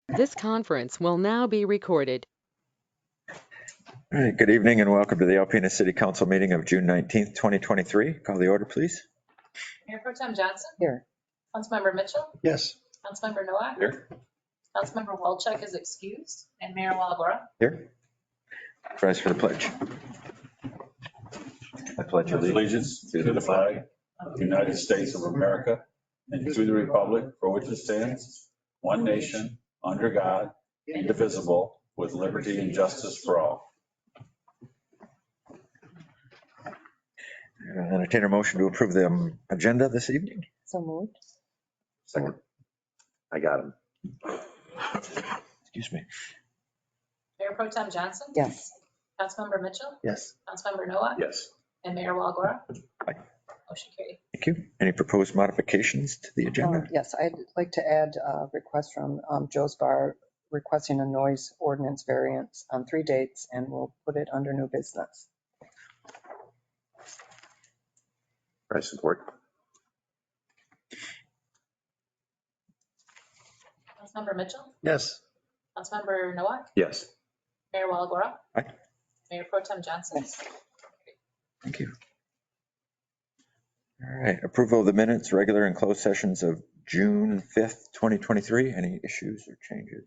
This conference will now be recorded. All right, good evening and welcome to the Alpena City Council meeting of June 19th, 2023. Call the order, please. Mayor Pro Tem Johnson. Here. Councilmember Mitchell. Yes. Councilmember Nowak. Here. Councilmember Walchuk is excused. And Mayor Waligora. Here. Rise for the pledge. I pledge Allegiance to the flag of the United States of America and to the republic for which it stands, one nation, under God, indivisible, with liberty and justice for all. Entertain a motion to approve the agenda this evening. So moved. Second. I got him. Excuse me. Mayor Pro Tem Johnson. Yes. Councilmember Mitchell. Yes. Councilmember Nowak. Yes. And Mayor Waligora. Aye. Motion carried. Thank you. Any proposed modifications to the agenda? Yes, I'd like to add a request from Joe's Bar requesting a noise ordinance variance on 3 dates, and we'll put it under new business. I support. Councilmember Mitchell. Yes. Councilmember Nowak. Yes. Mayor Waligora. Aye. Mayor Pro Tem Johnson. Yes. Thank you. All right, approval of the minutes, regular and closed sessions of June 5th, 2023. Any issues or changes?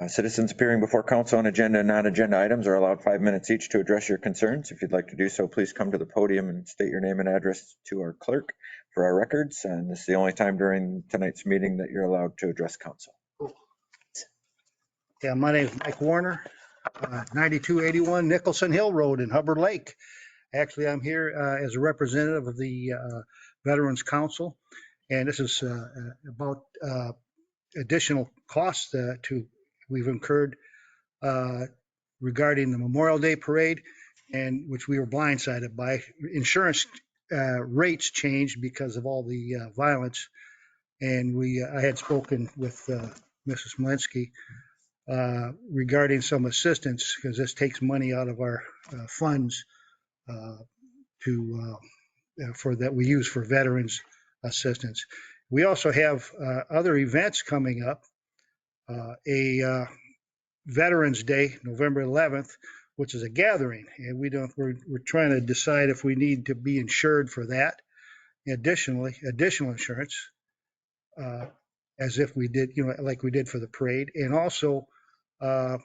Citizens appearing before council on agenda and non-agenda items are allowed 5 minutes each to address your concerns. If you'd like to do so, please come to the podium and state your name and address to our clerk for our records. And this is the only time during tonight's meeting that you're allowed to address council. Yeah, my name is Mike Warner, 9281 Nicholson Hill Road in Hubbard Lake. Actually, I'm here as a representative of the Veterans Council, and this is about additional costs we've incurred regarding the Memorial Day Parade, and which we were blindsided by. Insurance rates changed because of all the violence, and I had spoken with Mrs. Malinsky regarding some assistance, because this takes money out of our funds that we use for veterans assistance. We also have other events coming up. A Veterans Day, November 11th, which is a gathering, and we're trying to decide if we need to be insured for that. Additional insurance, as if we did, like we did for the parade, and also Pearl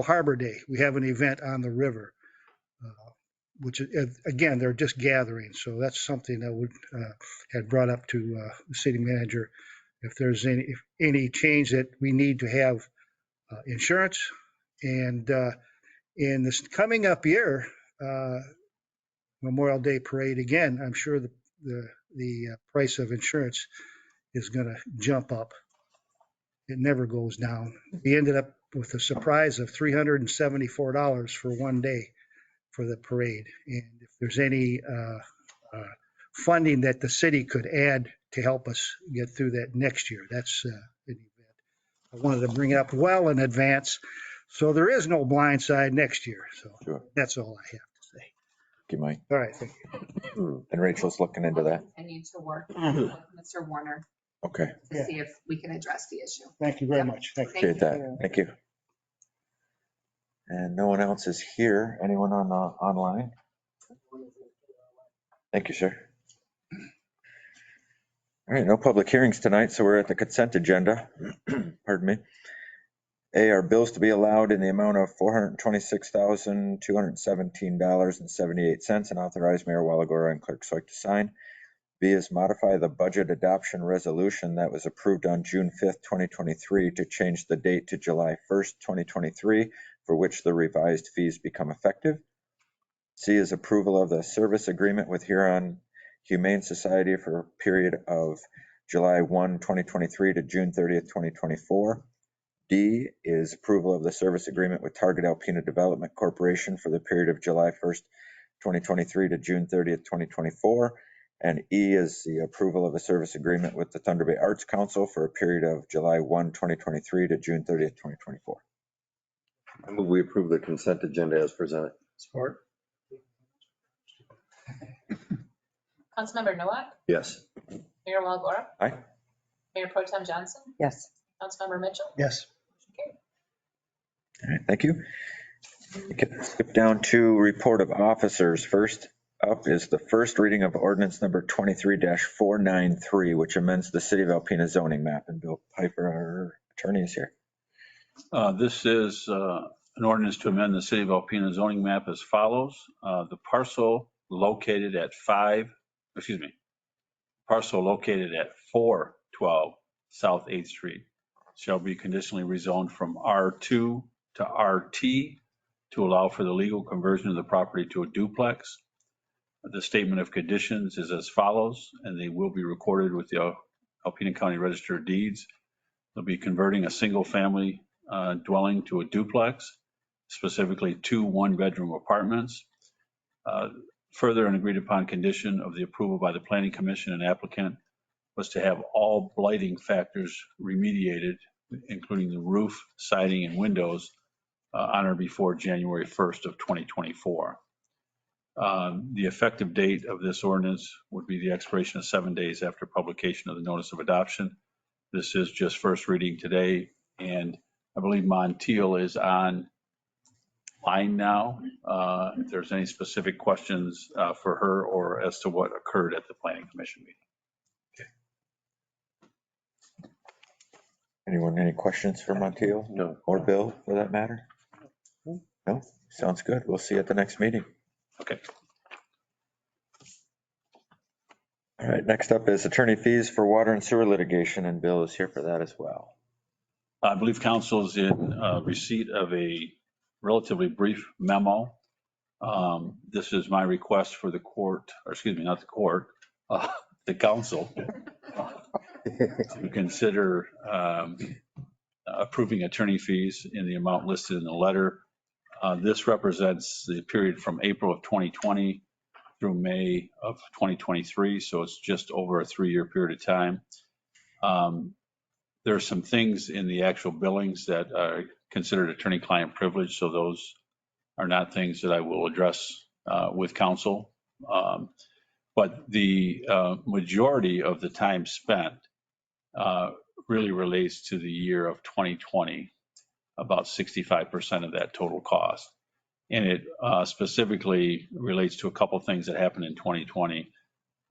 Harbor Day. We have an event on the river, which again, they're just gatherings. So that's something that would had brought up to the city manager, if there's any change that we need to have insurance. And in this coming up year, Memorial Day Parade, again, I'm sure the price of insurance is going to jump up. It never goes down. We ended up with a surprise of $374 for one day for the parade. And if there's any funding that the city could add to help us get through that next year, that's an event. I wanted to bring it up well in advance, so there is no blind side next year. So Sure. That's all I have to say. Thank you, Mike. All right, thank you. And Rachel's looking into that. Continue to work with Mr. Warner Okay, to see if we can address the issue. Thank you very much. Thank you. appreciate that. Thank you. And no one else is here. Anyone on online? Thank you, sir. All right, no public hearings tonight, so we're at the consent agenda. Pardon me. A, are bills to be allowed in the amount of $426,217.78 and authorize Mayor Waligora and Clerk Soik to sign. B is modify the budget adoption resolution that was approved on June 5th, 2023 to change the date to July 1st, 2023, for which the revised fees become effective. C is approval of the service agreement with Huron Humane Society for a period of July 1, 2023 to June 30th, 2024. D is approval of the service agreement with Target Alpena Development Corporation for the period of July 1st, 2023 to June 30th, 2024. And E is the approval of a service agreement with the Thunder Bay Arts Council for a period of July 1, 2023 to June 30th, 2024. I move we approve the consent agenda as presented. Support. Councilmember Nowak. Yes. Mayor Walagora. Aye. Mayor Pro Tem Johnson. Yes. Councilmember Mitchell. Yes. Motion carried. All right, thank you. We can skip down to report of officers. First up is the first reading of ordinance number 23-493, which amends the city of Alpena zoning map. And Bill Pfeifer, our attorney, is here. This is an ordinance to amend the city of Alpena zoning map as follows. The parcel located at 412 South 8th Street shall be conditionally rezoned from R2 to RT to allow for the legal conversion of the property to a duplex. The statement of conditions is as follows, and they will be recorded with the Alpena County Register of Deeds. They'll be converting a single-family dwelling to a duplex, specifically 2 one-bedroom apartments. Further, an agreed-upon condition of the approval by the Planning Commission and applicant was to have all blighting factors remediated, including the roof, siding, and windows, on or before January 1st of 2024. The effective date of this ordinance would be the expiration of 7 days after publication of the notice of adoption. This is just first reading today, and I believe Montiel is on line now. If there's any specific questions for her or as to what occurred at the Planning Commission meeting. Anyone, any questions for Montiel? No. Or Bill, for that matter? No? Sounds good. We'll see you at the next meeting. Okay. All right, next up is attorney fees for water and sewer litigation, and Bill is here for that as well. I believe council is in receipt of a relatively brief memo. This is my request for the court, or excuse me, not the court, the council to consider approving attorney fees in the amount listed in the letter. This represents the period from April of 2020 through May of 2023, so it's just over a 3-year period of time. There are some things in the actual billings that are considered attorney-client privilege, so those are not things that I will address with counsel. But the majority of the time spent really relates to the year of 2020, about 65% of that total cost. And it specifically relates to a couple things that happened in 2020,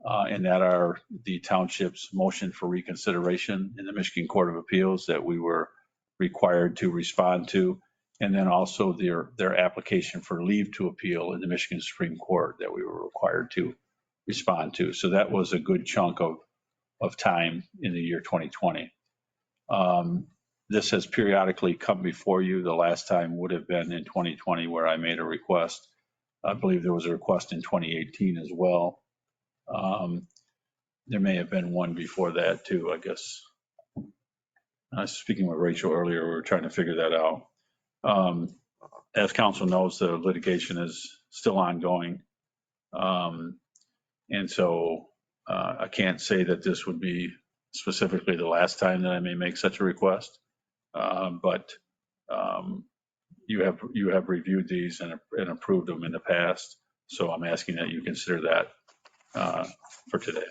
and that are the township's motion for reconsideration in the Michigan Court of Appeals that we were required to respond to, and then also their application for leave to appeal in the Michigan Supreme Court that we were required to respond to. So that was a good chunk of time in the year 2020. This has periodically come before you. The last time would have been in 2020 where I made a request. I believe there was a request in 2018 as well. There may have been one before that too, I guess. I was speaking with Rachel earlier. We were trying to figure that out. As council knows, the litigation is still ongoing. And so I can't say that this would be specifically the last time that I may make such a request. But you have reviewed these and approved them in the past. So I'm asking that you consider that for today.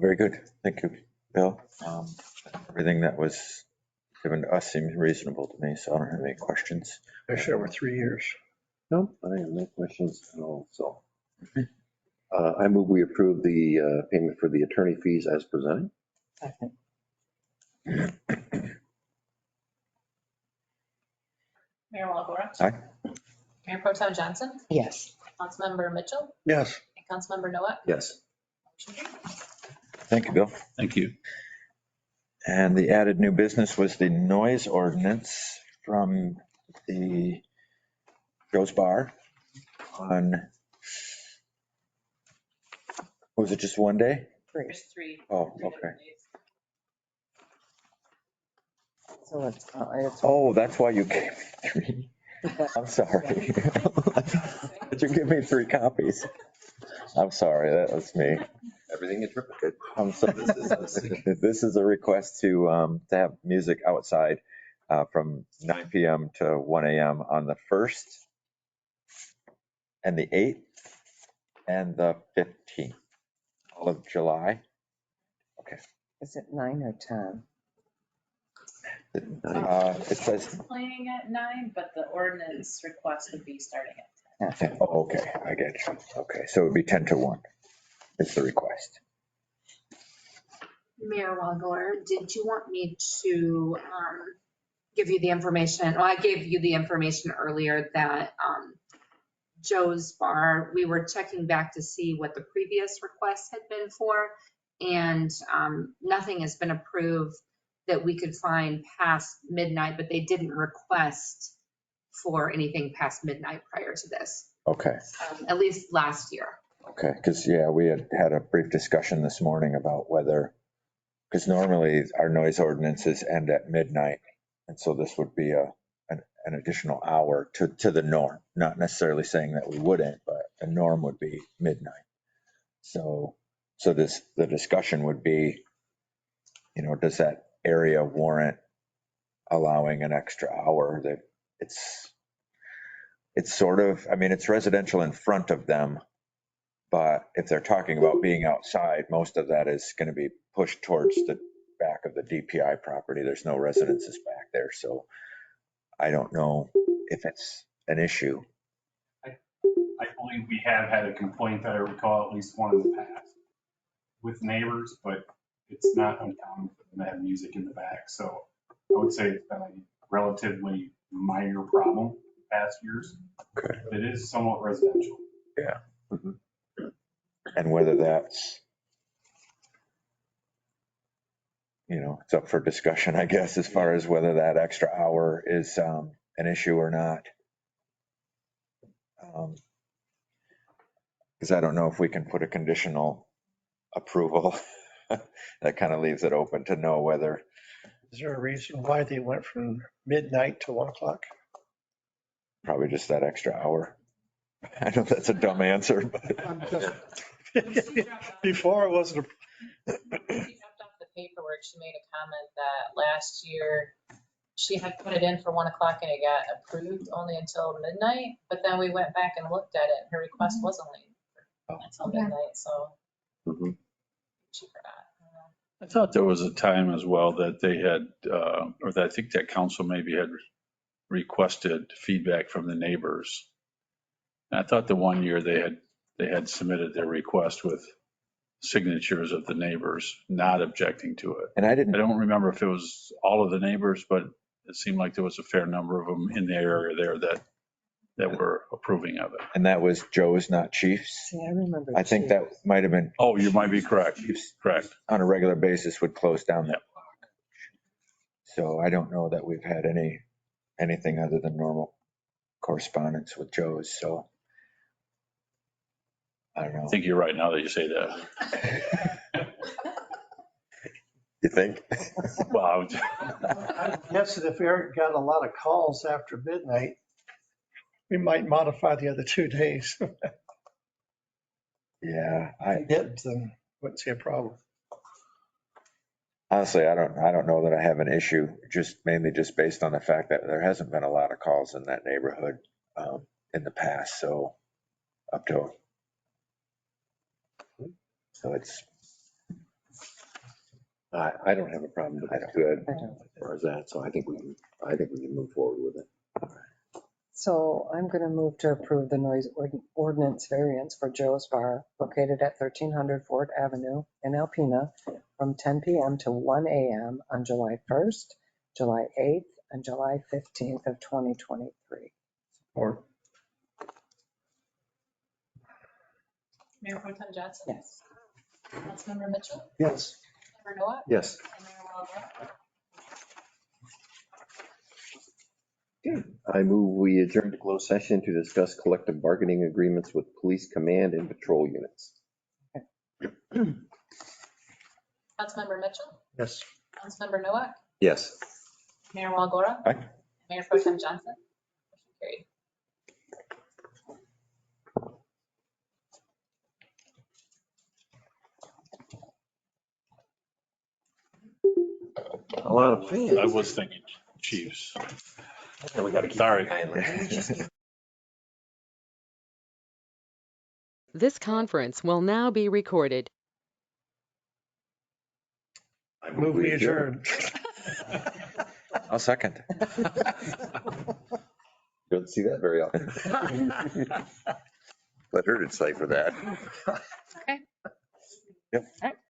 Very good. Thank you, Bill. Everything that was given to us seems reasonable to me, so I don't have any questions. Especially over 3 years. No, I have no questions at all, so. I move we approve the payment for the attorney fees as presented. Second. Mayor Walagora. Aye. Mayor Pro Tem Johnson. Yes. Councilmember Mitchell. Yes. And Councilmember Noah. Yes. Motion carried. Thank you, Bill. Thank you. And the added new business was the noise ordinance from the Joe's Bar on, was it just one day? Great. There's three. Oh, three okay. different days. So it's. Oh, that's why you gave me 3. I'm sorry. Did you give me 3 copies? I'm sorry, that was me. Everything is replicate. So this is a request to have music outside from 9 p.m. to 1 a.m. on the 1st and the 8th and the 15th, all of July. Is it 9 or 10? It says, Playing at 9, but the ordinance request would be starting at 10. oh, okay, I get you. Okay, so it would be 10 to 1 is the request. Mayor Walagora, did you want me to give you the information? Well, I gave you the information earlier that Joe's Bar, we were checking back to see what the previous request had been for, and nothing has been approved that we could find past midnight, but they didn't request for anything past midnight prior to this, Okay, at least last year. okay, because, yeah, we had a brief discussion this morning about whether, because normally our noise ordinances end at midnight, and so this would be an additional hour to the norm, not necessarily saying that we wouldn't, but the norm would be midnight. So the discussion would be, does that area warrant allowing an extra hour? That it's sort of, I mean, it's residential in front of them, but if they're talking about being outside, most of that is going to be pushed towards the back of the DPI property. There's no residences back there, so I don't know if it's an issue. I believe we have had a complaint that I recall at least one in the past with neighbors, but it's not uncommon for them to have music in the back. So I would say it's been a relatively minor problem the past years. Okay. It is somewhat residential. Yeah. And whether that's, it's up for discussion, I guess, as far as whether that extra hour is an issue or not. Because I don't know if we can put a conditional approval. That kind of leaves it open to know whether. Is there a reason why they went from midnight to 1 o'clock? Probably just that extra hour. I know that's a dumb answer, but. Before it wasn't. She dropped off the paperwork. She made a comment that last year she had put it in for 1 o'clock and it got approved only until midnight. But then we went back and looked at it and her request was only until midnight, so she forgot. I thought there was a time as well that they had, or that I think that council maybe had requested feedback from the neighbors. And I thought the one year they had submitted their request with signatures of the neighbors not objecting to it. And I don't remember if it was all of the neighbors, but it seemed like there was a fair number of them in the area there that were approving of it. And that was Joe's, not Chief's. See, I remember. I think that might have been. Oh, you might be correct. Chief's Correct. on a regular basis would close down that block. So I don't know that we've had anything other than normal correspondence with Joe's. So I don't know. I think you're right now that you say that. You think? Wow. I guess that if Eric got a lot of calls after midnight, we might modify the other 2 days. Yeah, I Didn't, then wouldn't see a problem. honestly, I don't know that I have an issue, mainly based on the fact that there hasn't been a lot of calls in that neighborhood in the past. So it's. I don't have a problem with it. Good as far as that. So I think we can move forward with it. So I'm going to move to approve the noise ordinance variance for Joe's Bar located at 1300 Ford Avenue in Alpena from 10 p.m. to 1 a.m. on July 1st, July 8th, and July 15th of 2023. Or Mayor Pro Tem Johnson? Yes. Councilmember Mitchell? yes. Member Noah? Yes. And Mayor Walagora? I move we adjourn to closed session to discuss collective bargaining agreements with police command and patrol units. Councilmember Mitchell? Yes. Councilmember Noah? Yes. Mayor Walagora? Aye. Mayor Pro Tem Johnson? Motion carried. A lot of fans. I was thinking Chiefs. We got to keep. Sorry. Sorry. This conference will now be recorded. I Move we adjourn. I'll second. Don't see that very often. Let her decipher that. Okay. Yep. All right.